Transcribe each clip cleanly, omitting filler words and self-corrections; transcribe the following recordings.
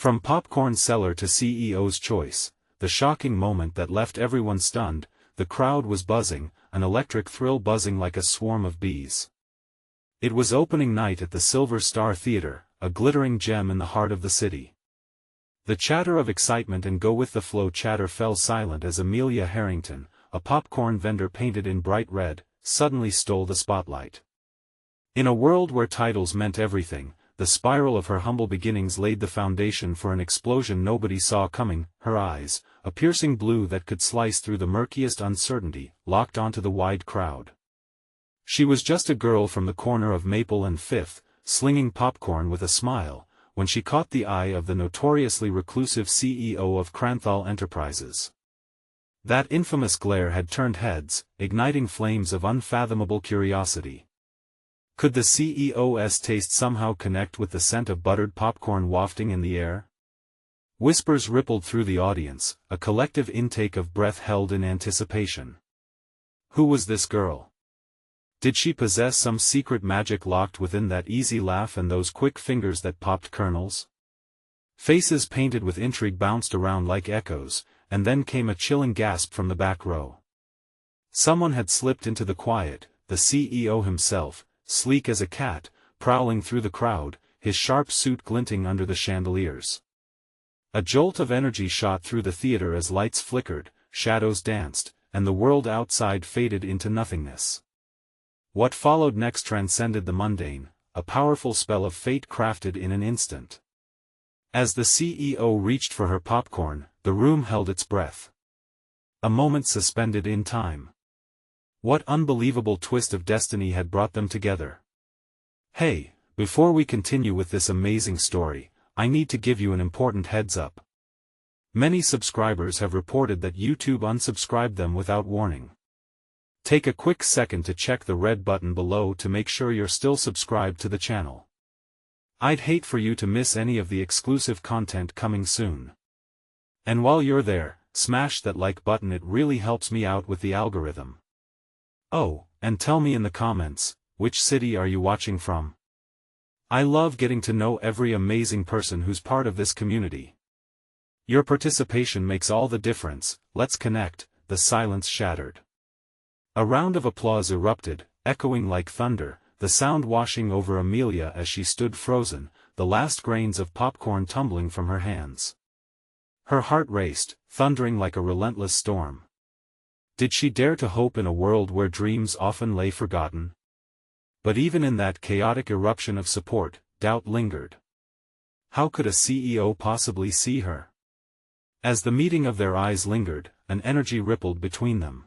From popcorn seller to CEO's choice, the shocking moment that left everyone stunned, the crowd was buzzing, an electric thrill buzzing like a swarm of bees. It was opening night at the Silver Star Theater, a glittering gem in the heart of the city. The chatter of excitement and go-with-the-flow chatter fell silent as Amelia Harrington, a popcorn vendor painted in bright red, suddenly stole the spotlight. In a world where titles meant everything, the spiral of her humble beginnings laid the foundation for an explosion nobody saw coming. Her eyes, a piercing blue that could slice through the murkiest uncertainty, locked onto the wide crowd. She was just a girl from the corner of Maple and Fifth, slinging popcorn with a smile, when she caught the eye of the notoriously reclusive CEO of Cranthal Enterprises. That infamous glare had turned heads, igniting flames of unfathomable curiosity. Could the CEO's taste somehow connect with the scent of buttered popcorn wafting in the air? Whispers rippled through the audience, a collective intake of breath held in anticipation. Who was this girl? Did she possess some secret magic locked within that easy laugh and those quick fingers that popped kernels? Faces painted with intrigue bounced around like echoes, and then came a chilling gasp from the back row. Someone had slipped into the quiet, the CEO himself, sleek as a cat, prowling through the crowd, his sharp suit glinting under the chandeliers. A jolt of energy shot through the theater as lights flickered, shadows danced, and the world outside faded into nothingness. What followed next transcended the mundane, a powerful spell of fate crafted in an instant. As the CEO reached for her popcorn, the room held its breath. A moment suspended in time. What unbelievable twist of destiny had brought them together? Hey, before we continue with this amazing story, I need to give you an important heads up. Many subscribers have reported that YouTube unsubscribed them without warning. Take a quick second to check the red button below to make sure you're still subscribed to the channel. I'd hate for you to miss any of the exclusive content coming soon. And while you're there, smash that like button, it really helps me out with the algorithm. Oh, and tell me in the comments, which city are you watching from? I love getting to know every amazing person who's part of this community. Your participation makes all the difference. Let's connect. The silence shattered. A round of applause erupted, echoing like thunder, the sound washing over Amelia as she stood frozen, the last grains of popcorn tumbling from her hands. Her heart raced, thundering like a relentless storm. Did she dare to hope in a world where dreams often lay forgotten? But even in that chaotic eruption of support, doubt lingered. How could a CEO possibly see her? As the meeting of their eyes lingered, an energy rippled between them.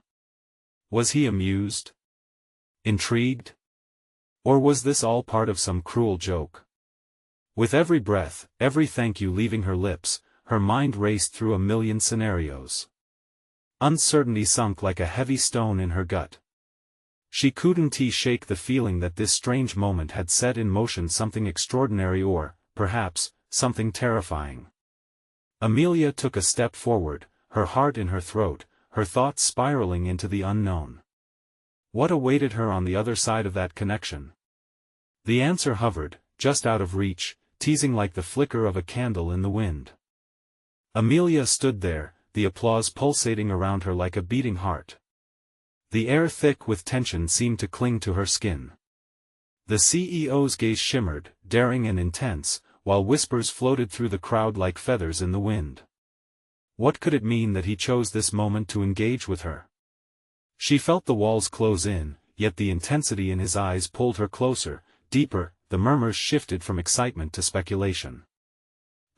Was he amused? Intrigued? Or was this all part of some cruel joke? With every breath, every thank you leaving her lips, her mind raced through a million scenarios. Uncertainty sunk like a heavy stone in her gut. She couldn't shake the feeling that this strange moment had set in motion something extraordinary or, perhaps, something terrifying. Amelia took a step forward, her heart in her throat, her thoughts spiraling into the unknown. What awaited her on the other side of that connection? The answer hovered, just out of reach, teasing like the flicker of a candle in the wind. Amelia stood there, the applause pulsating around her like a beating heart. The air thick with tension seemed to cling to her skin. The CEO's gaze shimmered, daring and intense, while whispers floated through the crowd like feathers in the wind. What could it mean that he chose this moment to engage with her? She felt the walls close in, yet the intensity in his eyes pulled her closer, deeper. The murmurs shifted from excitement to speculation.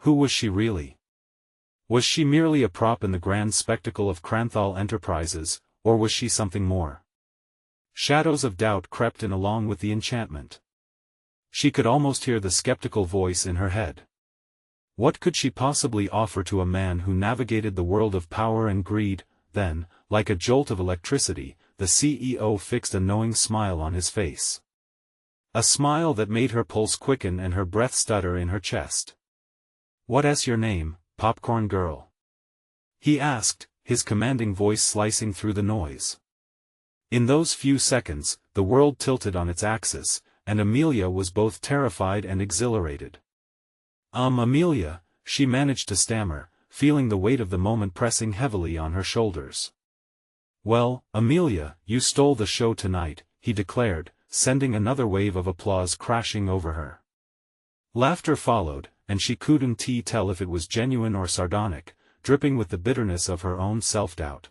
Who was she really? Was she merely a prop in the grand spectacle of Cranthal Enterprises, or was she something more? Shadows of doubt crept in along with the enchantment. She could almost hear the skeptical voice in her head. What could she possibly offer to a man who navigated the world of power and greed? Then, like a jolt of electricity, the CEO fixed a knowing smile on his face. A smile that made her pulse quicken and her breath stutter in her chest. "What's your name, Popcorn Girl?" he asked, his commanding voice slicing through the noise. In those few seconds, the world tilted on its axis, and Amelia was both terrified and exhilarated. Amelia," she managed to stammer, feeling the weight of the moment pressing heavily on her shoulders. "Well, Amelia, you stole the show tonight," he declared, sending another wave of applause crashing over her. Laughter followed, and she couldn't tell if it was genuine or sardonic, dripping with the bitterness of her own self-doubt.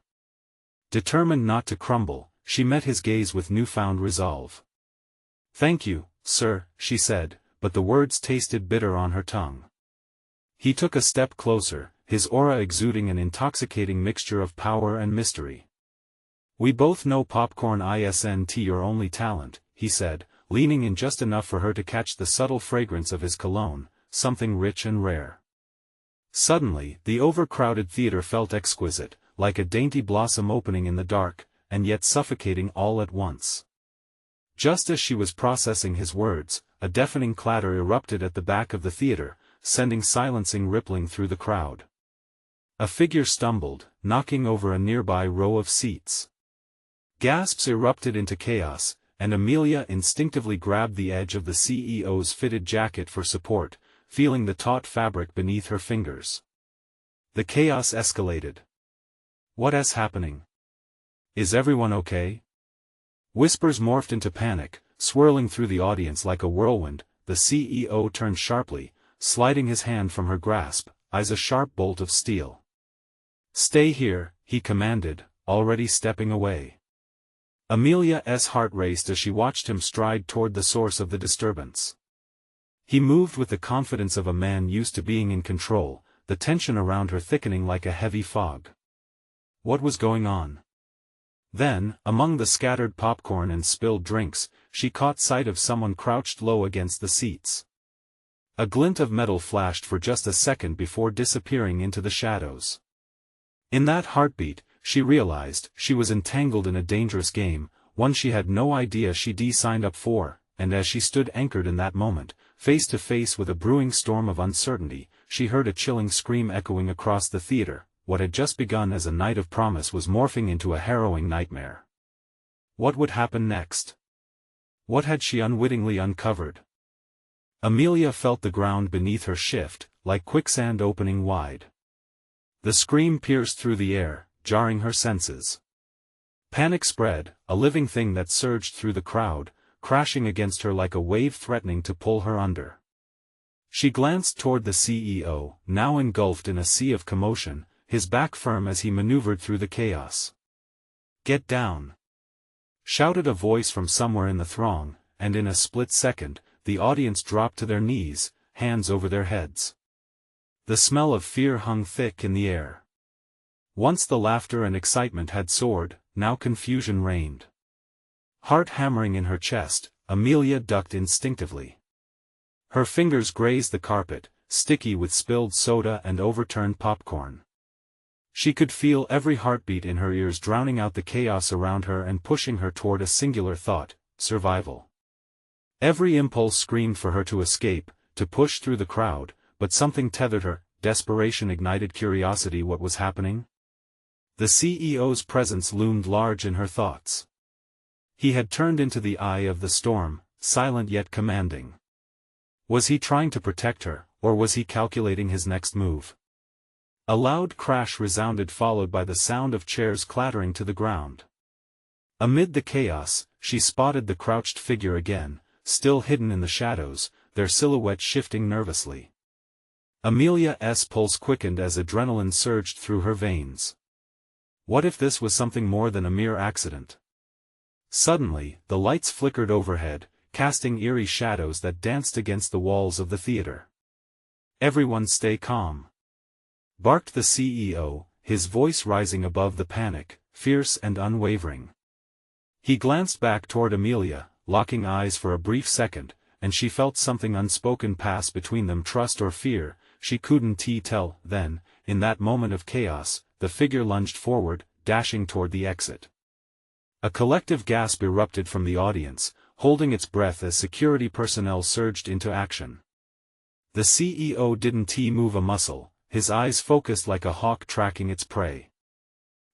Determined not to crumble, she met his gaze with newfound resolve. "Thank you, sir," she said, but the words tasted bitter on her tongue. He took a step closer, his aura exuding an intoxicating mixture of power and mystery. "We both know popcorn isn't your only talent," he said, leaning in just enough for her to catch the subtle fragrance of his cologne, something rich and rare. Suddenly, the overcrowded theater felt exquisite, like a dainty blossom opening in the dark, and yet suffocating all at once. Just as she was processing his words, a deafening clatter erupted at the back of the theater, sending silencing rippling through the crowd. A figure stumbled, knocking over a nearby row of seats. Gasps erupted into chaos, and Amelia instinctively grabbed the edge of the CEO's fitted jacket for support, feeling the taut fabric beneath her fingers. The chaos escalated. "What is happening? Is everyone okay?" Whispers morphed into panic, swirling through the audience like a whirlwind. The CEO turned sharply, sliding his hand from her grasp, eyes a sharp bolt of steel. "Stay here," he commanded, already stepping away. Amelia's heart raced as she watched him stride toward the source of the disturbance. He moved with the confidence of a man used to being in control, the tension around her thickening like a heavy fog. What was going on? Then, among the scattered popcorn and spilled drinks, she caught sight of someone crouched low against the seats. A glint of metal flashed for just a second before disappearing into the shadows. In that heartbeat, she realized she was entangled in a dangerous game, one she had no idea she'd signed up for, and as she stood anchored in that moment, face to face with a brewing storm of uncertainty, she heard a chilling scream echoing across the theater. What had just begun as a night of promise was morphing into a harrowing nightmare. What would happen next? What had she unwittingly uncovered? Amelia felt the ground beneath her shift, like quicksand opening wide. The scream pierced through the air, jarring her senses. Panic spread, a living thing that surged through the crowd, crashing against her like a wave threatening to pull her under. She glanced toward the CEO, now engulfed in a sea of commotion, his back firm as he maneuvered through the chaos. "Get down!" shouted a voice from somewhere in the throng, and in a split second, the audience dropped to their knees, hands over their heads. The smell of fear hung thick in the air. Once the laughter and excitement had soared, now confusion reigned. Heart hammering in her chest, Amelia ducked instinctively. Her fingers grazed the carpet, sticky with spilled soda and overturned popcorn. She could feel every heartbeat in her ears drowning out the chaos around her and pushing her toward a singular thought: survival. Every impulse screamed for her to escape, to push through the crowd, but something tethered her. Desperation ignited curiosity. What was happening? The CEO's presence loomed large in her thoughts. He had turned into the eye of the storm, silent yet commanding. Was he trying to protect her, or was he calculating his next move? A loud crash resounded, followed by the sound of chairs clattering to the ground. Amid the chaos, she spotted the crouched figure again, still hidden in the shadows, their silhouettes shifting nervously. Amelia's pulse quickened as adrenaline surged through her veins. What if this was something more than a mere accident? Suddenly, the lights flickered overhead, casting eerie shadows that danced against the walls of the theater. "Everyone stay calm," barked the CEO, his voice rising above the panic, fierce and unwavering. He glanced back toward Amelia, locking eyes for a brief second, and she felt something unspoken pass between them. Trust or fear, she couldn't tell. Then, in that moment of chaos, the figure lunged forward, dashing toward the exit. A collective gasp erupted from the audience, holding its breath as security personnel surged into action. The CEO didn't move a muscle, his eyes focused like a hawk tracking its prey.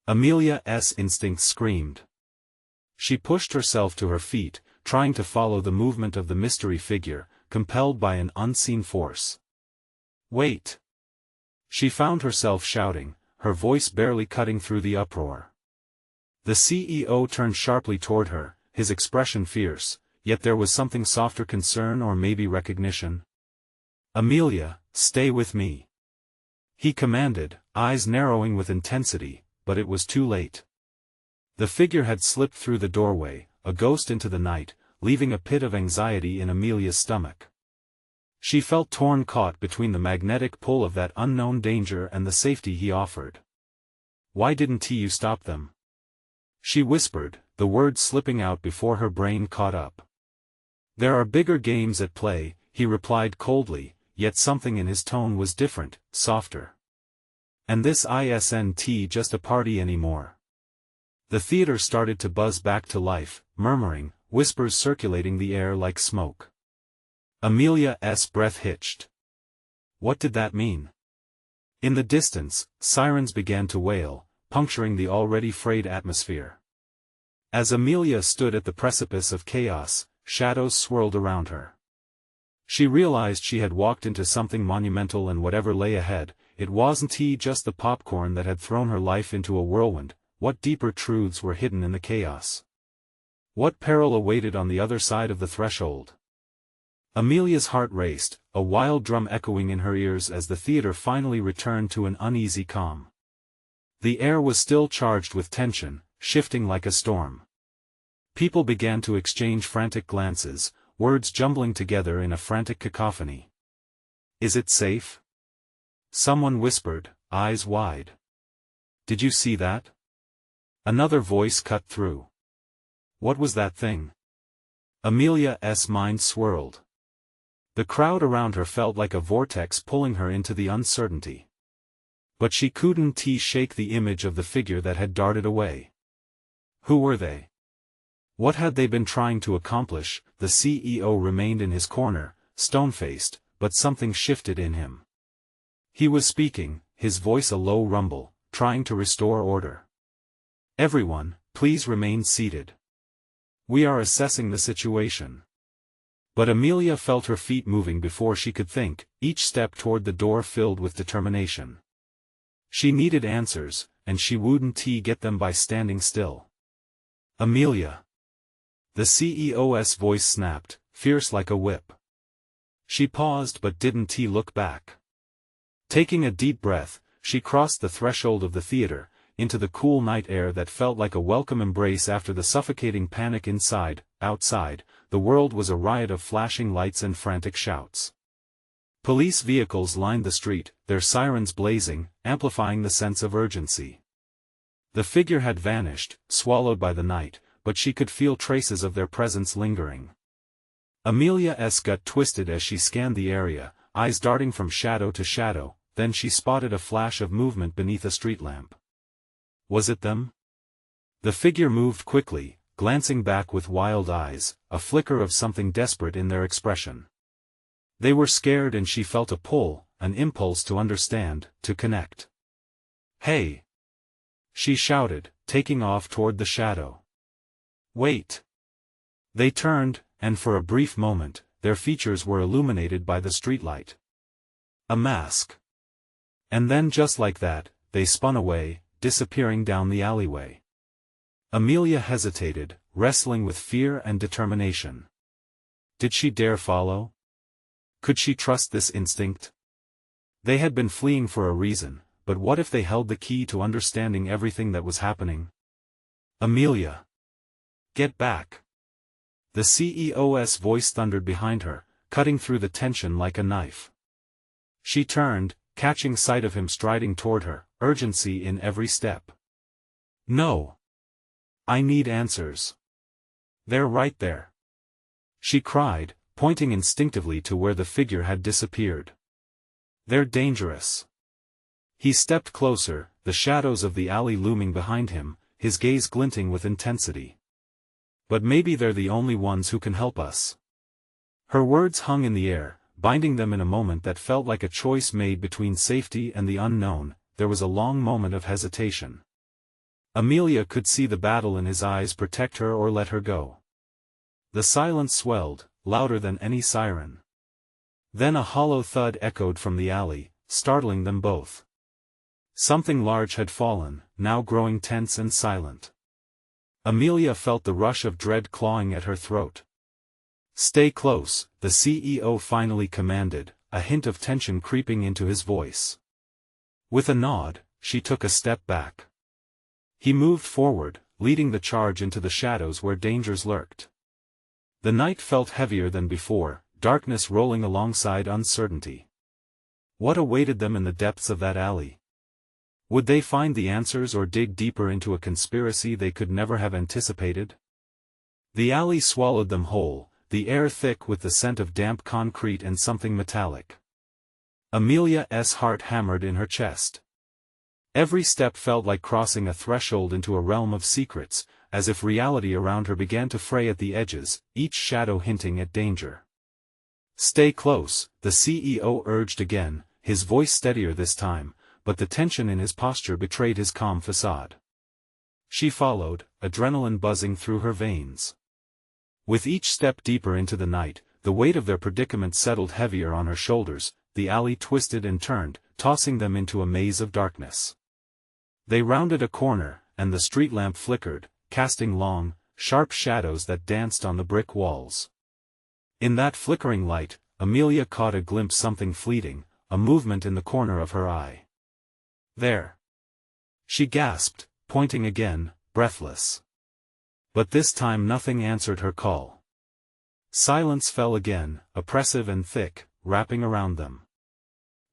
Amelia's instincts screamed. She pushed herself to her feet, trying to follow the movement of the mystery figure, compelled by an unseen force. "Wait!" She found herself shouting, her voice barely cutting through the uproar. The CEO turned sharply toward her, his expression fierce, yet there was something softer, concern or maybe recognition. "Amelia, stay with me," he commanded, eyes narrowing with intensity, but it was too late. The figure had slipped through the doorway, a ghost into the night, leaving a pit of anxiety in Amelia's stomach. She felt torn, caught between the magnetic pull of that unknown danger and the safety he offered. "Why didn't you stop them?" she whispered, the words slipping out before her brain caught up. "There are bigger games at play," he replied coldly, yet something in his tone was different, softer. "And this isn't just a party anymore." The theater started to buzz back to life, murmuring, whispers circulating the air like smoke. Amelia's breath hitched. What did that mean? In the distance, sirens began to wail, puncturing the already frayed atmosphere. As Amelia stood at the precipice of chaos, shadows swirled around her. She realized she had walked into something monumental, and whatever lay ahead, it wasn't just the popcorn that had thrown her life into a whirlwind. What deeper truths were hidden in the chaos? What peril awaited on the other side of the threshold? Amelia's heart raced, a wild drum echoing in her ears as the theater finally returned to an uneasy calm. The air was still charged with tension, shifting like a storm. People began to exchange frantic glances, words jumbling together in a frantic cacophony. "Is it safe?" someone whispered, eyes wide. "Did you see that?" another voice cut through. "What was that thing?" Amelia's mind swirled. The crowd around her felt like a vortex pulling her into the uncertainty. But she couldn't shake the image of the figure that had darted away. Who were they? What had they been trying to accomplish? The CEO remained in his corner, stone-faced, but something shifted in him. He was speaking, his voice a low rumble, trying to restore order. "Everyone, please remain seated. We are assessing the situation." But Amelia felt her feet moving before she could think, each step toward the door filled with determination. She needed answers, and she wouldn't get them by standing still. "Amelia!" The CEO's voice snapped, fierce like a whip. She paused but didn't look back. Taking a deep breath, she crossed the threshold of the theater, into the cool night air that felt like a welcome embrace after the suffocating panic inside. Outside, the world was a riot of flashing lights and frantic shouts. Police vehicles lined the street, their sirens blazing, amplifying the sense of urgency. The figure had vanished, swallowed by the night, but she could feel traces of their presence lingering. Amelia's gut twisted as she scanned the area, eyes darting from shadow to shadow. Then she spotted a flash of movement beneath a street lamp. Was it them? The figure moved quickly, glancing back with wild eyes, a flicker of something desperate in their expression. They were scared, and she felt a pull, an impulse to understand, to connect. "Hey!" she shouted, taking off toward the shadow. "Wait!" They turned, and for a brief moment, their features were illuminated by the streetlight. A mask. And then just like that, they spun away, disappearing down the alleyway. Amelia hesitated, wrestling with fear and determination. Did she dare follow? Could she trust this instinct? They had been fleeing for a reason, but what if they held the key to understanding everything that was happening? "Amelia! Get back!" The CEO's voice thundered behind her, cutting through the tension like a knife. She turned, catching sight of him striding toward her, urgency in every step. "No! I need answers. They're right there," she cried, pointing instinctively to where the figure had disappeared. "They're dangerous." He stepped closer, the shadows of the alley looming behind him, his gaze glinting with intensity. "But maybe they're the only ones who can help us." Her words hung in the air, binding them in a moment that felt like a choice made between safety and the unknown. There was a long moment of hesitation. Amelia could see the battle in his eyes, protect her or let her go. The silence swelled, louder than any siren. Then a hollow thud echoed from the alley, startling them both. Something large had fallen, now growing tense and silent. Amelia felt the rush of dread clawing at her throat. "Stay close," the CEO finally commanded, a hint of tension creeping into his voice. With a nod, she took a step back. He moved forward, leading the charge into the shadows where dangers lurked. The night felt heavier than before, darkness rolling alongside uncertainty. What awaited them in the depths of that alley? Would they find the answers or dig deeper into a conspiracy they could never have anticipated? The alley swallowed them whole, the air thick with the scent of damp concrete and something metallic. Amelia's heart hammered in her chest. Every step felt like crossing a threshold into a realm of secrets, as if reality around her began to fray at the edges, each shadow hinting at danger. "Stay close," the CEO urged again, his voice steadier this time, but the tension in his posture betrayed his calm facade. She followed, adrenaline buzzing through her veins. With each step deeper into the night, the weight of their predicament settled heavier on her shoulders. The alley twisted and turned, tossing them into a maze of darkness. They rounded a corner, and the street lamp flickered, casting long, sharp shadows that danced on the brick walls. In that flickering light, Amelia caught a glimpse of something fleeting, a movement in the corner of her eye. "There!" she gasped, pointing again, breathless. But this time nothing answered her call. Silence fell again, oppressive and thick, wrapping around them.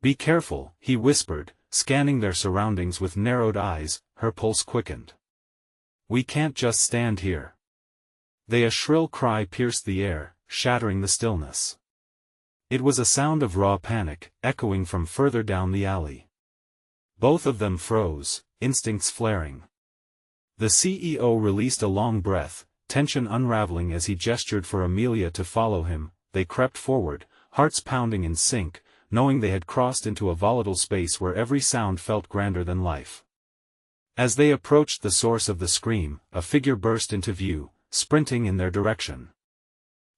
"Be careful," he whispered, scanning their surroundings with narrowed eyes. Her pulse quickened. "We can't just stand here." A shrill cry pierced the air, shattering the stillness. It was a sound of raw panic, echoing from further down the alley. Both of them froze, instincts flaring. The CEO released a long breath, tension unraveling as he gestured for Amelia to follow him. They crept forward, hearts pounding in sync, knowing they had crossed into a volatile space where every sound felt grander than life. As they approached the source of the scream, a figure burst into view, sprinting in their direction.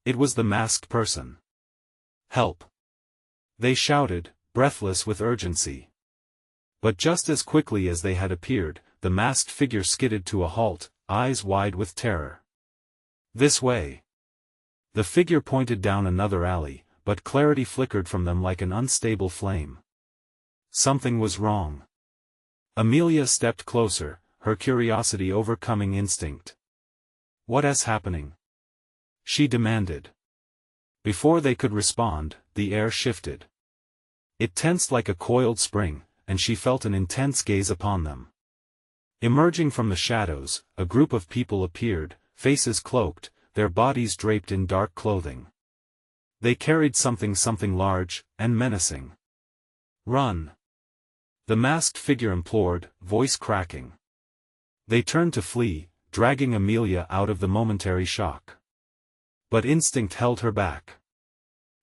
It was the masked person. "Help!" they shouted, breathless with urgency. But just as quickly as they had appeared, the masked figure skidded to a halt, eyes wide with terror. "This way!" The figure pointed down another alley, but clarity flickered from them like an unstable flame. Something was wrong. Amelia stepped closer, her curiosity overcoming instinct. "What is happening?" she demanded. Before they could respond, the air shifted. It tensed like a coiled spring, and she felt an intense gaze upon them. Emerging from the shadows, a group of people appeared, faces cloaked, their bodies draped in dark clothing. They carried something large, and menacing. "Run!" the masked figure implored, voice cracking. They turned to flee, dragging Amelia out of the momentary shock. But instinct held her back.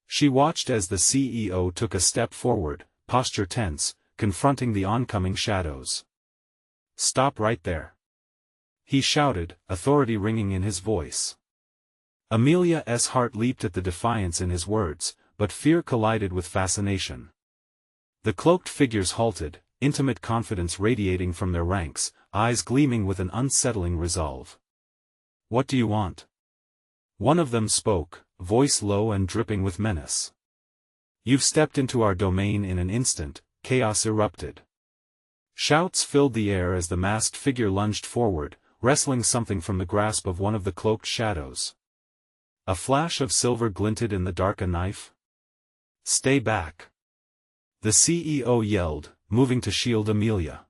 She watched as the CEO took a step forward, posture tense, confronting the oncoming shadows. "Stop right there!" he shouted, authority ringing in his voice. Amelia's heart leaped at the defiance in his words, but fear collided with fascination. The cloaked figures halted, intimate confidence radiating from their ranks, eyes gleaming with an unsettling resolve. "What do you want?" one of them spoke, voice low and dripping with menace. "You've stepped into our domain in an instant," chaos erupted. Shouts filled the air as the masked figure lunged forward, wresting something from the grasp of one of the cloaked shadows. A flash of silver glinted in the dark, a knife. "Stay back!" the CEO yelled, moving to shield Amelia.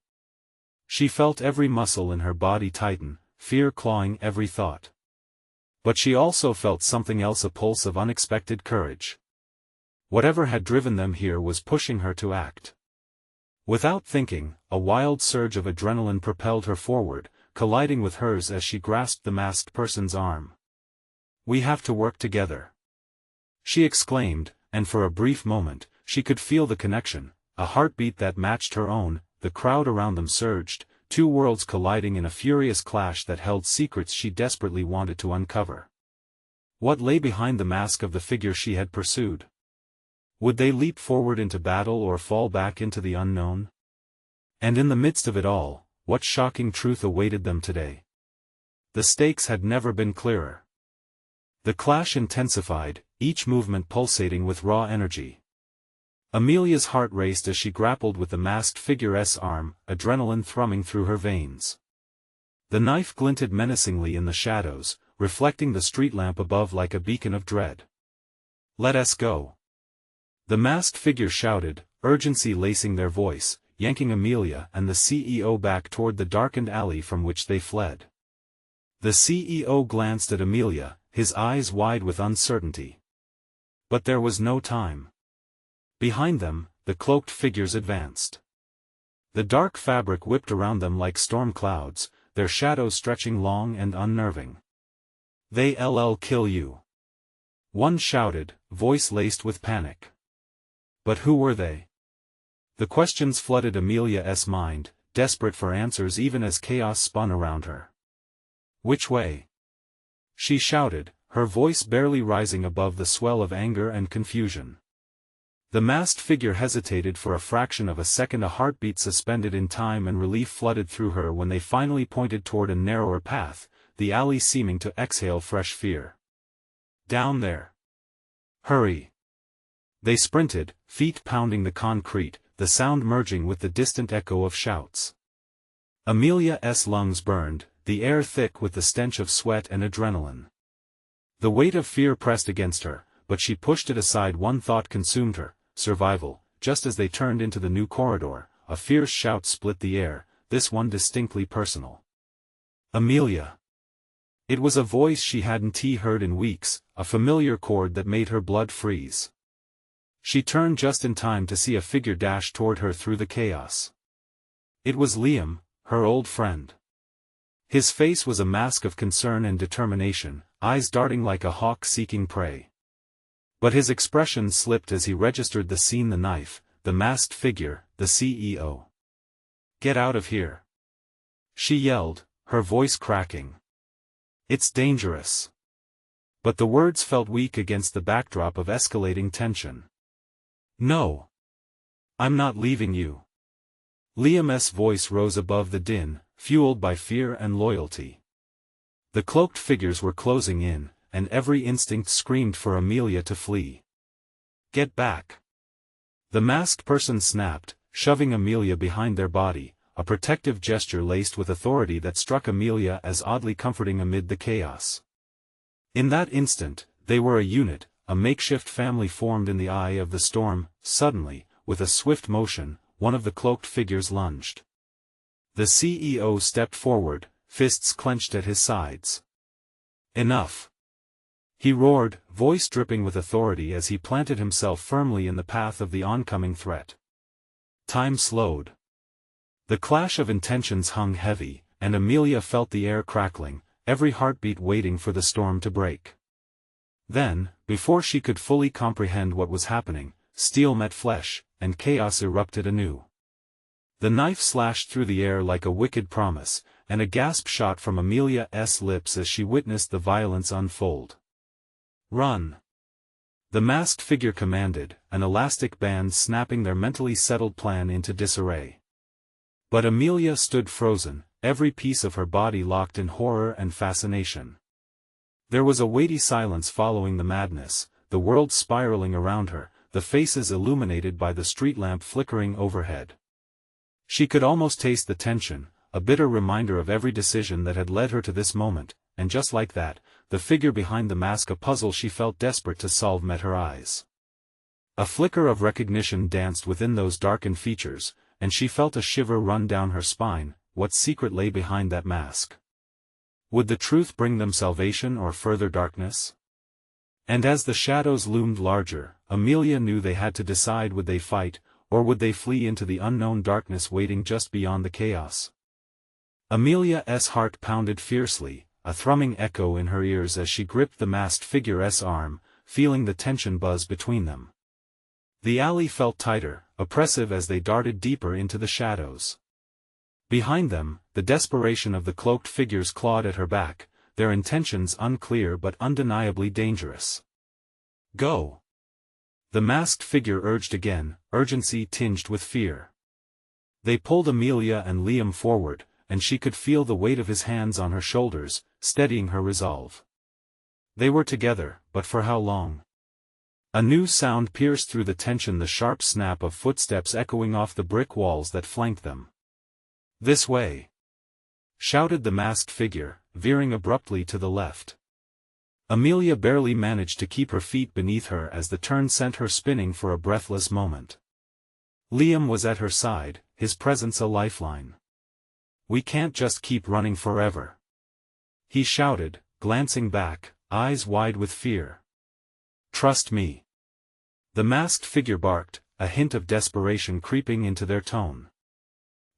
She felt every muscle in her body tighten, fear clawing every thought. But she also felt something else, a pulse of unexpected courage. Whatever had driven them here was pushing her to act. Without thinking, a wild surge of adrenaline propelled her forward, colliding with hers as she grasped the masked person's arm. "We have to work together," she exclaimed, and for a brief moment, she could feel the connection, a heartbeat that matched her own. The crowd around them surged, two worlds colliding in a furious clash that held secrets she desperately wanted to uncover. What lay behind the mask of the figure she had pursued? Would they leap forward into battle or fall back into the unknown? And in the midst of it all, what shocking truth awaited them today? The stakes had never been clearer. The clash intensified, each movement pulsating with raw energy. Amelia's heart raced as she grappled with the masked figure's arm, adrenaline thrumming through her veins. The knife glinted menacingly in the shadows, reflecting the street lamp above like a beacon of dread. "Let us go!" The masked figure shouted, urgency lacing their voice, yanking Amelia and the CEO back toward the darkened alley from which they fled. The CEO glanced at Amelia, his eyes wide with uncertainty. But there was no time. Behind them, the cloaked figures advanced. The dark fabric whipped around them like storm clouds, their shadows stretching long and unnerving. "They'll kill you," one shouted, voice laced with panic. But who were they? The questions flooded Amelia's mind, desperate for answers even as chaos spun around her. "Which way?" she shouted, her voice barely rising above the swell of anger and confusion. The masked figure hesitated for a fraction of a second, a heartbeat suspended in time, and relief flooded through her when they finally pointed toward a narrower path, the alley seeming to exhale fresh fear. "Down there. Hurry!" They sprinted, feet pounding the concrete, the sound merging with the distant echo of shouts. Amelia's lungs burned, the air thick with the stench of sweat and adrenaline. The weight of fear pressed against her, but she pushed it aside. One thought consumed her: survival. Just as they turned into the new corridor, a fierce shout split the air, this one distinctly personal. "Amelia!" It was a voice she hadn't heard in weeks, a familiar chord that made her blood freeze. She turned just in time to see a figure dash toward her through the chaos. It was Liam, her old friend. His face was a mask of concern and determination, eyes darting like a hawk seeking prey. But his expression slipped as he registered the scene: the knife, the masked figure, the CEO. "Get out of here!" she yelled, her voice cracking. "It's dangerous." But the words felt weak against the backdrop of escalating tension. "No. I'm not leaving you." Liam's voice rose above the din, fueled by fear and loyalty. The cloaked figures were closing in, and every instinct screamed for Amelia to flee. "Get back!" The masked person snapped, shoving Amelia behind their body, a protective gesture laced with authority that struck Amelia as oddly comforting amid the chaos. In that instant, they were a unit, a makeshift family formed in the eye of the storm. Suddenly, with a swift motion, one of the cloaked figures lunged. The CEO stepped forward, fists clenched at his sides. "Enough!" he roared, voice dripping with authority as he planted himself firmly in the path of the oncoming threat. Time slowed. The clash of intentions hung heavy, and Amelia felt the air crackling, every heartbeat waiting for the storm to break. Then, before she could fully comprehend what was happening, steel met flesh, and chaos erupted anew. The knife slashed through the air like a wicked promise, and a gasp shot from Amelia's lips as she witnessed the violence unfold. "Run!" the masked figure commanded, an elastic band snapping their mentally settled plan into disarray. But Amelia stood frozen, every piece of her body locked in horror and fascination. There was a weighty silence following the madness, the world spiraling around her, the faces illuminated by the street lamp flickering overhead. She could almost taste the tension, a bitter reminder of every decision that had led her to this moment, and just like that, the figure behind the mask, a puzzle she felt desperate to solve, met her eyes. A flicker of recognition danced within those darkened features, and she felt a shiver run down her spine. What secret lay behind that mask? Would the truth bring them salvation or further darkness? And as the shadows loomed larger, Amelia knew they had to decide: would they fight, or would they flee into the unknown darkness waiting just beyond the chaos? Amelia's heart pounded fiercely, a thrumming echo in her ears as she gripped the masked figure's arm, feeling the tension buzz between them. The alley felt tighter, oppressive as they darted deeper into the shadows. Behind them, the desperation of the cloaked figures clawed at her back, their intentions unclear but undeniably dangerous. "Go!" The masked figure urged again, urgency tinged with fear. They pulled Amelia and Liam forward, and she could feel the weight of his hands on her shoulders, steadying her resolve. They were together, but for how long? A new sound pierced through the tension, the sharp snap of footsteps echoing off the brick walls that flanked them. "This way!" shouted the masked figure, veering abruptly to the left. Amelia barely managed to keep her feet beneath her as the turn sent her spinning for a breathless moment. Liam was at her side, his presence a lifeline. "We can't just keep running forever," he shouted, glancing back, eyes wide with fear. "Trust me," the masked figure barked, a hint of desperation creeping into their tone.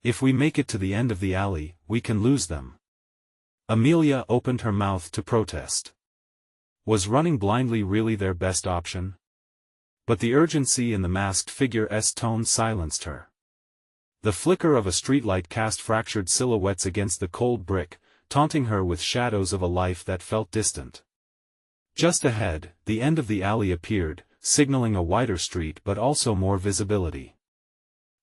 "If we make it to the end of the alley, we can lose them." Amelia opened her mouth to protest. Was running blindly really their best option? But the urgency in the masked figure's tone silenced her. The flicker of a streetlight cast fractured silhouettes against the cold brick, taunting her with shadows of a life that felt distant. Just ahead, the end of the alley appeared, signaling a wider street but also more visibility.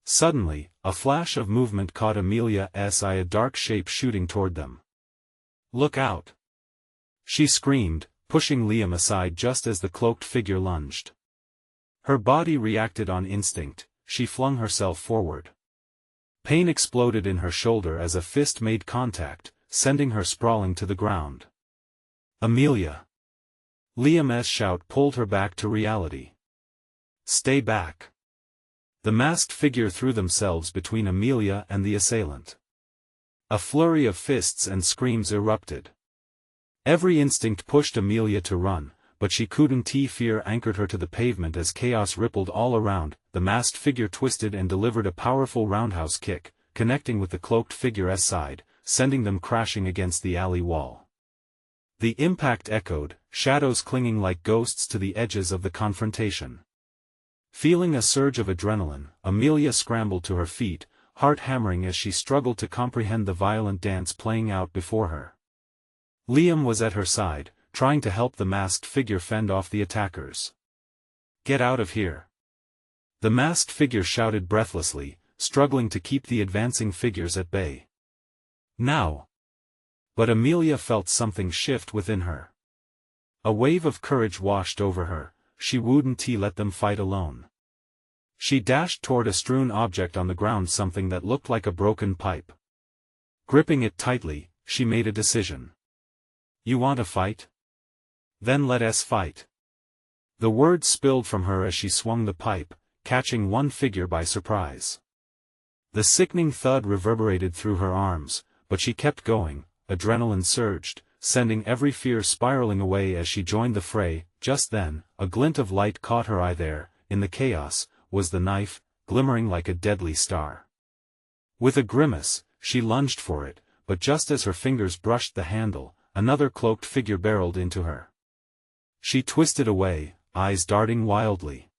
Suddenly, a flash of movement caught Amelia's eye, a dark shape shooting toward them. "Look out!" she screamed, pushing Liam aside just as the cloaked figure lunged. Her body reacted on instinct, she flung herself forward. Pain exploded in her shoulder as a fist made contact, sending her sprawling to the ground. "Amelia!" Liam's shout pulled her back to reality. "Stay back!" The masked figure threw themselves between Amelia and the assailant. A flurry of fists and screams erupted. Every instinct pushed Amelia to run, but she couldn't. Fear anchored her to the pavement as chaos rippled all around. The masked figure twisted and delivered a powerful roundhouse kick, connecting with the cloaked figure's side, sending them crashing against the alley wall. The impact echoed, shadows clinging like ghosts to the edges of the confrontation. Feeling a surge of adrenaline, Amelia scrambled to her feet, heart hammering as she struggled to comprehend the violent dance playing out before her. Liam was at her side, trying to help the masked figure fend off the attackers. "Get out of here!" the masked figure shouted breathlessly, struggling to keep the advancing figures at bay. "Now!" But Amelia felt something shift within her. A wave of courage washed over her. She wouldn't let them fight alone. She dashed toward a strewn object on the ground, something that looked like a broken pipe. Gripping it tightly, she made a decision. "You want to fight? Then let us fight." The words spilled from her as she swung the pipe, catching one figure by surprise. The sickening thud reverberated through her arms, but she kept going. Adrenaline surged, sending every fear spiraling away as she joined the fray. Just then, a glint of light caught her eye. There, in the chaos, was the knife, glimmering like a deadly star. With a grimace, she lunged for it, but just as her fingers brushed the handle, another cloaked figure barreled into her. She twisted away, eyes darting wildly.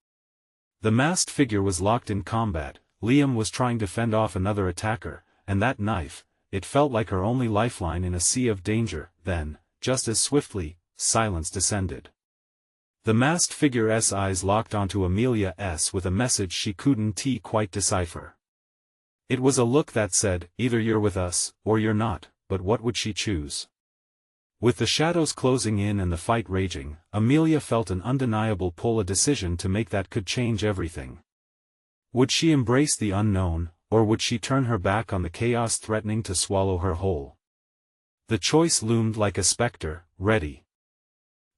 The masked figure was locked in combat. Liam was trying to fend off another attacker, and that knife, it felt like her only lifeline in a sea of danger. Then, just as swiftly, silence descended. The masked figure's eyes locked onto Amelia's with a message she couldn't quite decipher. It was a look that said, either you're with us, or you're not, but what would she choose? With the shadows closing in and the fight raging, Amelia felt an undeniable pull, a decision to make that could change everything. Would she embrace the unknown, or would she turn her back on the chaos threatening to swallow her whole? The choice loomed like a specter, ready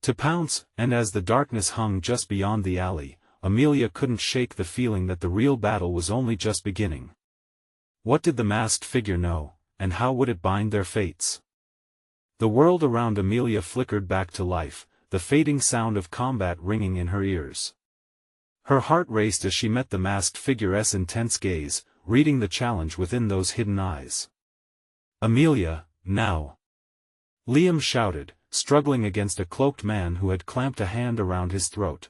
to pounce, and as the darkness hung just beyond the alley, Amelia couldn't shake the feeling that the real battle was only just beginning. What did the masked figure know, and how would it bind their fates? The world around Amelia flickered back to life, the fading sound of combat ringing in her ears. Her heart raced as she met the masked figure's intense gaze, reading the challenge within those hidden eyes. "Amelia, now!" Liam shouted, struggling against a cloaked man who had clamped a hand around his throat.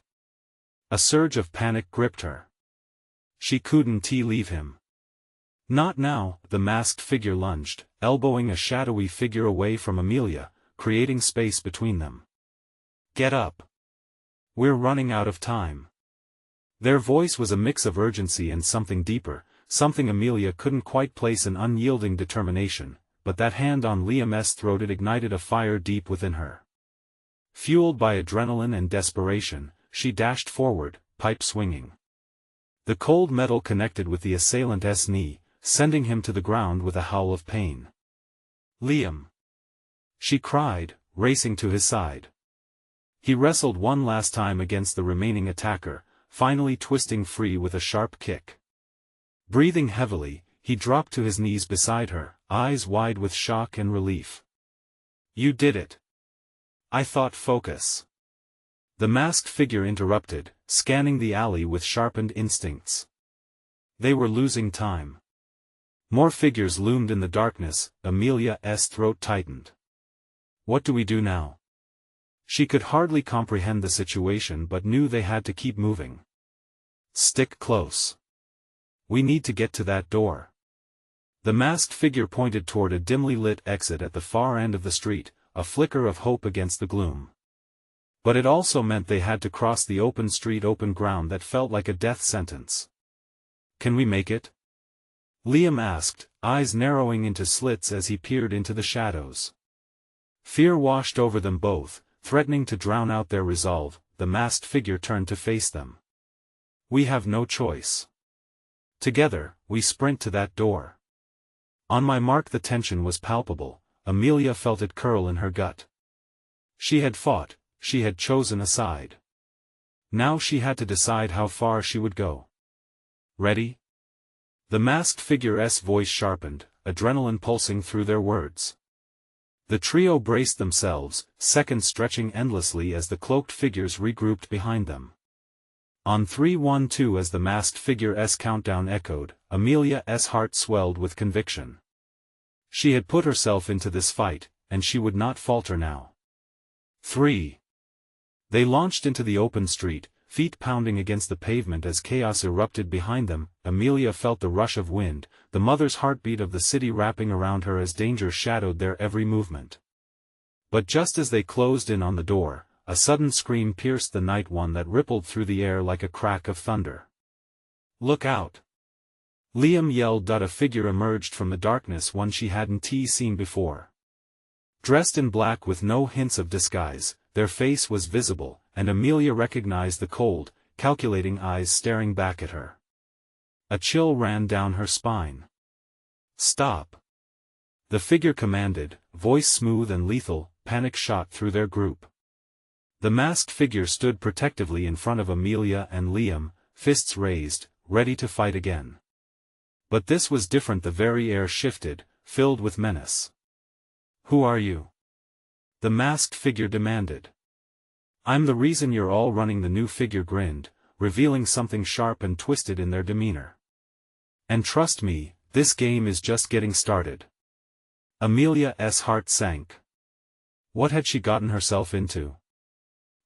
A surge of panic gripped her. She couldn't leave him. Not now. The masked figure lunged, elbowing a shadowy figure away from Amelia, creating space between them. "Get up! We're running out of time." Their voice was a mix of urgency and something deeper, something Amelia couldn't quite place, an unyielding determination, but that hand on Liam's throat, it ignited a fire deep within her. Fueled by adrenaline and desperation, she dashed forward, pipe swinging. The cold metal connected with the assailant's knee, sending him to the ground with a howl of pain. "Liam!" she cried, racing to his side. He wrestled one last time against the remaining attacker, finally twisting free with a sharp kick. Breathing heavily, he dropped to his knees beside her, eyes wide with shock and relief. "You did it." "I thought." "Focus." The masked figure interrupted, scanning the alley with sharpened instincts. They were losing time. More figures loomed in the darkness. Amelia's throat tightened. What do we do now? She could hardly comprehend the situation but knew they had to keep moving. Stick close. We need to get to that door. The masked figure pointed toward a dimly lit exit at the far end of the street, a flicker of hope against the gloom. But it also meant they had to cross the open street, open ground that felt like a death sentence. Can we make it? Liam asked, eyes narrowing into slits as he peered into the shadows. Fear washed over them both, threatening to drown out their resolve. The masked figure turned to face them. We have no choice. Together, we sprint to that door. On my mark. The tension was palpable. Amelia felt it curl in her gut. She had fought, she had chosen a side. Now she had to decide how far she would go. Ready? The masked figure's voice sharpened, adrenaline pulsing through their words. The trio braced themselves, seconds stretching endlessly as the cloaked figures regrouped behind them. On 3, 1, 2. As the masked figure's countdown echoed, Amelia's heart swelled with conviction. She had put herself into this fight, and she would not falter now. 3. They launched into the open street, feet pounding against the pavement as chaos erupted behind them. Amelia felt the rush of wind, the mother's heartbeat of the city wrapping around her as danger shadowed their every movement. But just as they closed in on the door, a sudden scream pierced the night, one that rippled through the air like a crack of thunder. "Look out!" Liam yelled. A figure emerged from the darkness, one she hadn't seen before. Dressed in black with no hints of disguise, their face was visible, and Amelia recognized the cold, calculating eyes staring back at her. A chill ran down her spine. "Stop!" the figure commanded, voice smooth and lethal. Panic shot through their group. The masked figure stood protectively in front of Amelia and Liam, fists raised, ready to fight again. But this was different. The very air shifted, filled with menace. "Who are you?" the masked figure demanded. "I'm the reason you're all running." The new figure grinned, revealing something sharp and twisted in their demeanor. "And trust me, this game is just getting started." Amelia's heart sank. What had she gotten herself into?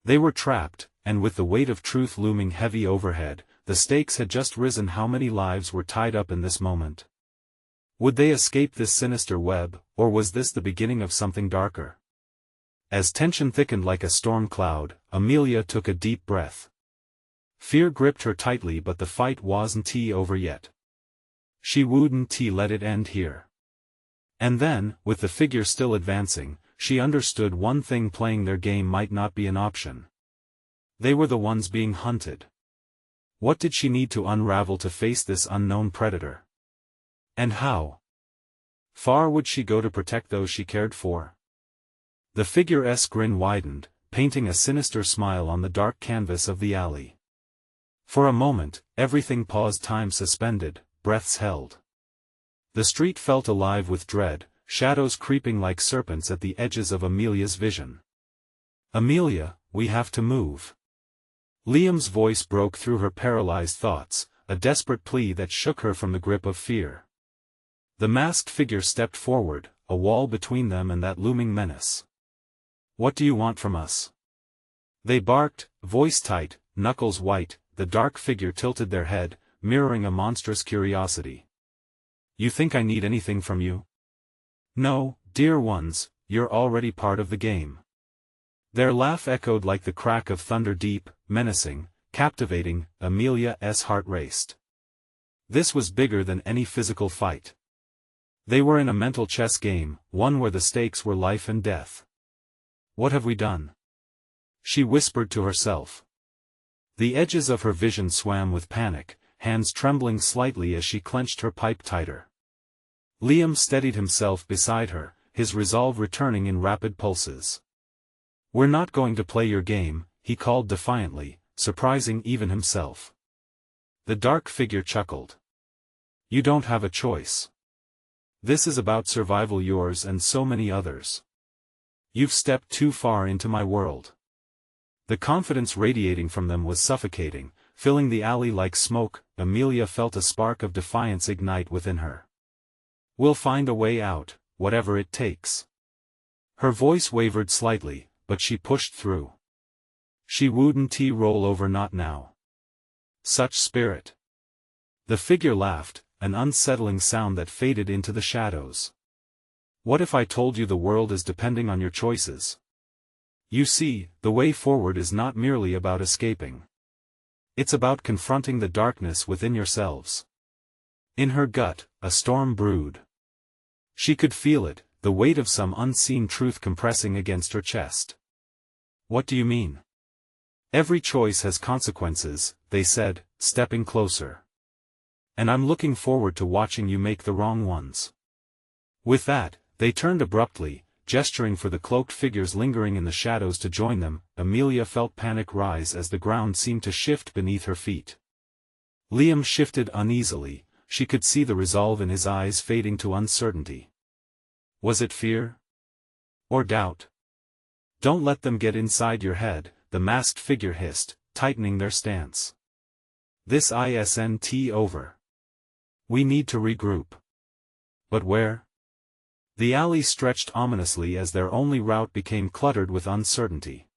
They were trapped, and with the weight of truth looming heavy overhead, the stakes had just risen. How many lives were tied up in this moment? Would they escape this sinister web, or was this the beginning of something darker? As tension thickened like a storm cloud, Amelia took a deep breath. Fear gripped her tightly, but the fight wasn't over yet. She wouldn't let it end here. And then, with the figure still advancing, she understood one thing: playing their game might not be an option. They were the ones being hunted. What did she need to unravel to face this unknown predator? And how far would she go to protect those she cared for? The figure's grin widened, painting a sinister smile on the dark canvas of the alley. For a moment, everything paused, time suspended, breaths held. The street felt alive with dread, shadows creeping like serpents at the edges of Amelia's vision. "Amelia, we have to move." Liam's voice broke through her paralyzed thoughts, a desperate plea that shook her from the grip of fear. The masked figure stepped forward, a wall between them and that looming menace. "What do you want from us?" they barked, voice tight, knuckles white. The dark figure tilted their head, mirroring a monstrous curiosity. "You think I need anything from you?" "No, dear ones, you're already part of the game." Their laugh echoed like the crack of thunder, deep, menacing, captivating. Amelia's heart raced. This was bigger than any physical fight. They were in a mental chess game, one where the stakes were life and death. What have we done? She whispered to herself. The edges of her vision swam with panic, hands trembling slightly as she clenched her pipe tighter. Liam steadied himself beside her, his resolve returning in rapid pulses. "We're not going to play your game," he called defiantly, surprising even himself. The dark figure chuckled. "You don't have a choice. This is about survival, yours and so many others. You've stepped too far into my world." The confidence radiating from them was suffocating, filling the alley like smoke. Amelia felt a spark of defiance ignite within her. "We'll find a way out, whatever it takes." Her voice wavered slightly, but she pushed through. "She wouldn't roll over, not now." "Such spirit." The figure laughed, an unsettling sound that faded into the shadows. "What if I told you the world is depending on your choices? You see, the way forward is not merely about escaping. It's about confronting the darkness within yourselves." In her gut, a storm brewed. She could feel it, the weight of some unseen truth compressing against her chest. "What do you mean?" "Every choice has consequences," they said, stepping closer. "And I'm looking forward to watching you make the wrong ones." With that, they turned abruptly, gesturing for the cloaked figures lingering in the shadows to join them. Amelia felt panic rise as the ground seemed to shift beneath her feet. Liam shifted uneasily, she could see the resolve in his eyes fading to uncertainty. Was it fear? Or doubt? "Don't let them get inside your head," the masked figure hissed, tightening their stance. "This isn't over. We need to regroup." "But where?" The alley stretched ominously as their only route became cluttered with uncertainty.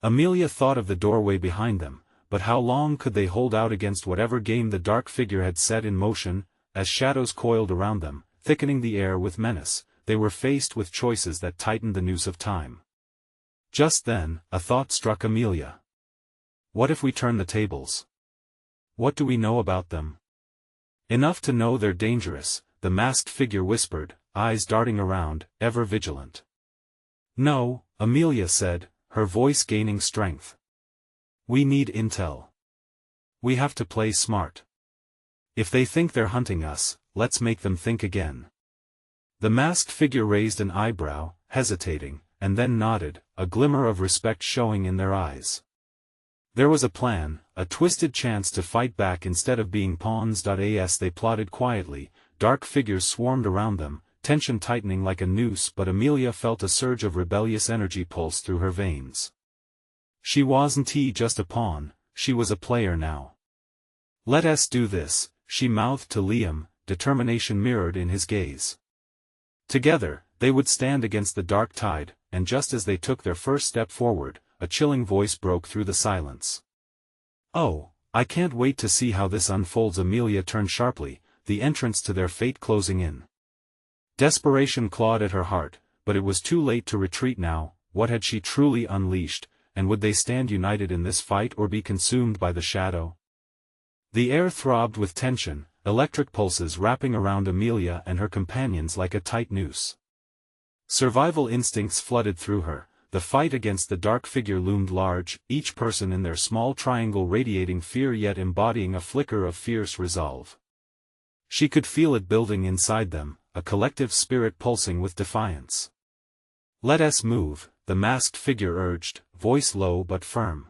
Amelia thought of the doorway behind them, but how long could they hold out against whatever game the dark figure had set in motion? As shadows coiled around them, thickening the air with menace, they were faced with choices that tightened the noose of time. Just then, a thought struck Amelia. What if we turn the tables? What do we know about them? Enough to know they're dangerous, the masked figure whispered, eyes darting around, ever vigilant. No, Amelia said, her voice gaining strength. We need intel. We have to play smart. If they think they're hunting us, let's make them think again. The masked figure raised an eyebrow, hesitating, and then nodded, a glimmer of respect showing in their eyes. There was a plan, a twisted chance to fight back instead of being pawns. As they plotted quietly, dark figures swarmed around them, tension tightening like a noose, but Amelia felt a surge of rebellious energy pulse through her veins. She wasn't just a pawn, she was a player now. Let us do this, she mouthed to Liam, determination mirrored in his gaze. Together, they would stand against the dark tide, and just as they took their first step forward, a chilling voice broke through the silence. Oh, I can't wait to see how this unfolds. Amelia turned sharply, the entrance to their fate closing in. Desperation clawed at her heart, but it was too late to retreat now. What had she truly unleashed, and would they stand united in this fight or be consumed by the shadow? The air throbbed with tension, electric pulses wrapping around Amelia and her companions like a tight noose. Survival instincts flooded through her. The fight against the dark figure loomed large, each person in their small triangle radiating fear yet embodying a flicker of fierce resolve. She could feel it building inside them, a collective spirit pulsing with defiance. Let us move, the masked figure urged, voice low but firm.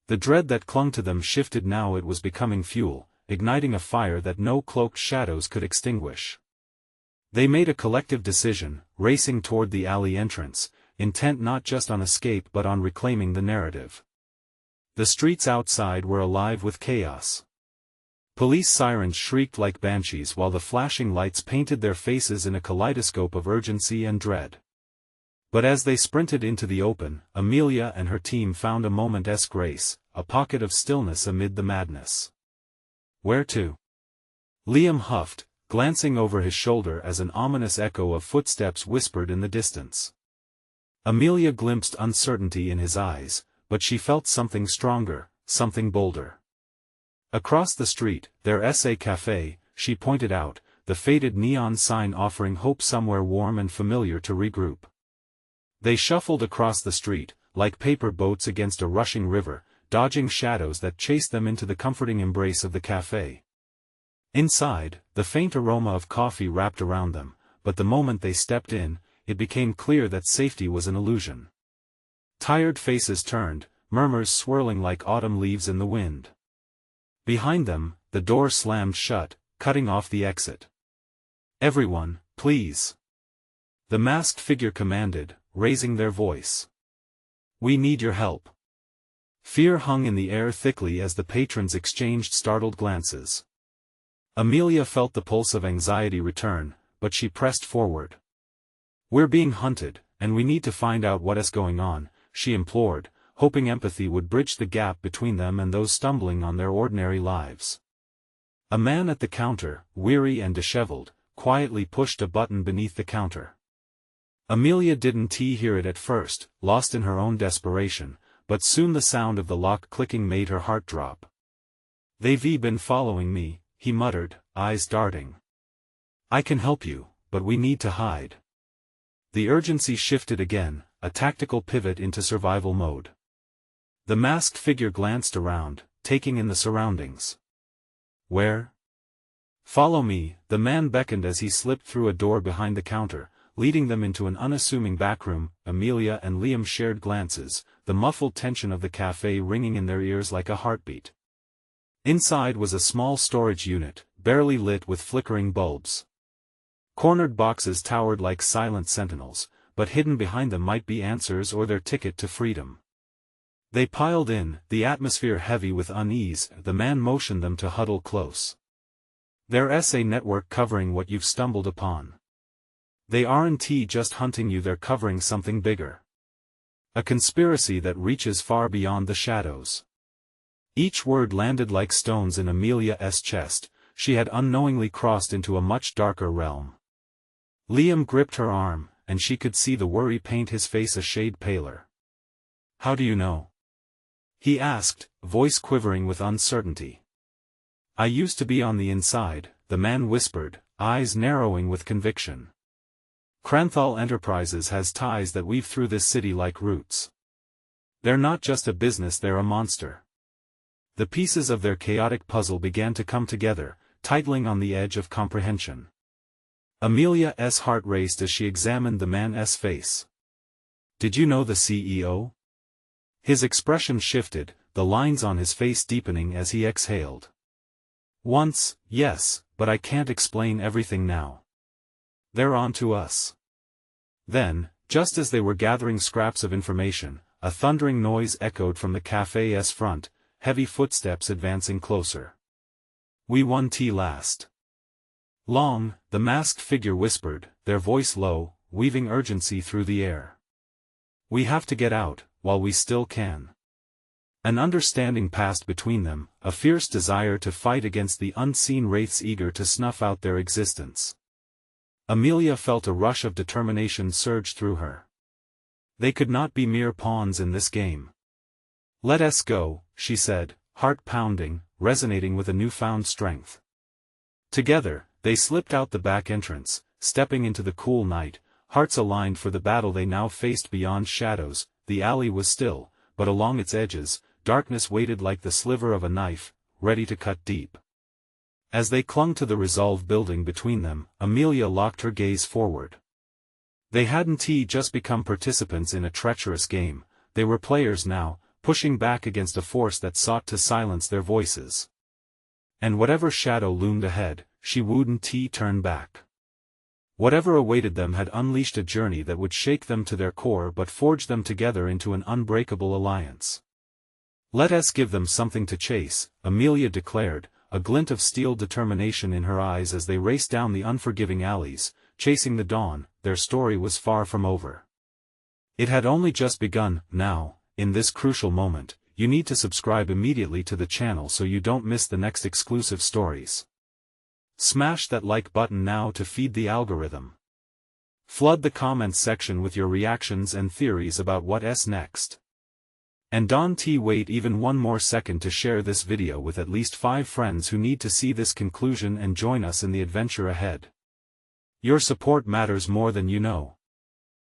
The dread that clung to them shifted now. It was becoming fuel, igniting a fire that no cloaked shadows could extinguish. They made a collective decision, racing toward the alley entrance, intent not just on escape but on reclaiming the narrative. The streets outside were alive with chaos. Police sirens shrieked like banshees while the flashing lights painted their faces in a kaleidoscope of urgency and dread. But as they sprinted into the open, Amelia and her team found a moment's grace, a pocket of stillness amid the madness. Where to? Liam huffed, glancing over his shoulder as an ominous echo of footsteps whispered in the distance. Amelia glimpsed uncertainty in his eyes, but she felt something stronger, something bolder. Across the street, there's a cafe, she pointed out, the faded neon sign offering hope somewhere warm and familiar to regroup. They shuffled across the street, like paper boats against a rushing river, dodging shadows that chased them into the comforting embrace of the cafe. Inside, the faint aroma of coffee wrapped around them, but the moment they stepped in, it became clear that safety was an illusion. Tired faces turned, murmurs swirling like autumn leaves in the wind. Behind them, the door slammed shut, cutting off the exit. "Everyone, please!" the masked figure commanded, raising their voice. "We need your help." Fear hung in the air thickly as the patrons exchanged startled glances. Amelia felt the pulse of anxiety return, but she pressed forward. "We're being hunted, and we need to find out what's going on," she implored, hoping empathy would bridge the gap between them and those stumbling on their ordinary lives. A man at the counter, weary and disheveled, quietly pushed a button beneath the counter. Amelia didn't hear it at first, lost in her own desperation, but soon the sound of the lock clicking made her heart drop. "They've been following me," he muttered, eyes darting. "I can help you, but we need to hide." The urgency shifted again, a tactical pivot into survival mode. The masked figure glanced around, taking in the surroundings. "Where?" "Follow me," the man beckoned as he slipped through a door behind the counter, leading them into an unassuming backroom. Amelia and Liam shared glances, the muffled tension of the cafe ringing in their ears like a heartbeat. Inside was a small storage unit, barely lit with flickering bulbs. Cornered boxes towered like silent sentinels, but hidden behind them might be answers or their ticket to freedom. They piled in, the atmosphere heavy with unease. The man motioned them to huddle close. "There's a network covering what you've stumbled upon. They aren't just hunting you, they're covering something bigger. A conspiracy that reaches far beyond the shadows." Each word landed like stones in Amelia's chest. She had unknowingly crossed into a much darker realm. Liam gripped her arm, and she could see the worry paint his face a shade paler. "How do you know?" he asked, voice quivering with uncertainty. "I used to be on the inside," the man whispered, eyes narrowing with conviction. "Cranthal Enterprises has ties that weave through this city like roots. They're not just a business, they're a monster." The pieces of their chaotic puzzle began to come together, tightening on the edge of comprehension. Amelia's heart raced as she examined the man's face. "Did you know the CEO?" His expression shifted, the lines on his face deepening as he exhaled. "Once, yes, but I can't explain everything now. They're on to us." Then, just as they were gathering scraps of information, a thundering noise echoed from the cafe's front, heavy footsteps advancing closer. "We won tea last." "Long," the masked figure whispered, their voice low, weaving urgency through the air. "We have to get out, while we still can." An understanding passed between them, a fierce desire to fight against the unseen wraiths eager to snuff out their existence. Amelia felt a rush of determination surge through her. They could not be mere pawns in this game. "Let us go," she said, heart pounding, resonating with a newfound strength. Together, they slipped out the back entrance, stepping into the cool night, hearts aligned for the battle they now faced beyond shadows. The alley was still, but along its edges, darkness waited like the sliver of a knife, ready to cut deep. As they clung to the resolve building between them, Amelia locked her gaze forward. They hadn't just become participants in a treacherous game, they were players now, pushing back against a force that sought to silence their voices. And whatever shadow loomed ahead, she wouldn't turn back. Whatever awaited them had unleashed a journey that would shake them to their core but forge them together into an unbreakable alliance. "Let us give them something to chase," Amelia declared, a glint of steel determination in her eyes as they raced down the unforgiving alleys, chasing the dawn. Their story was far from over. It had only just begun. Now, in this crucial moment, you need to subscribe immediately to the channel so you don't miss the next exclusive stories. Smash that like button now to feed the algorithm. Flood the comments section with your reactions and theories about what's next. And don't wait even one more second to share this video with at least 5 friends who need to see this conclusion and join us in the adventure ahead. Your support matters more than you know.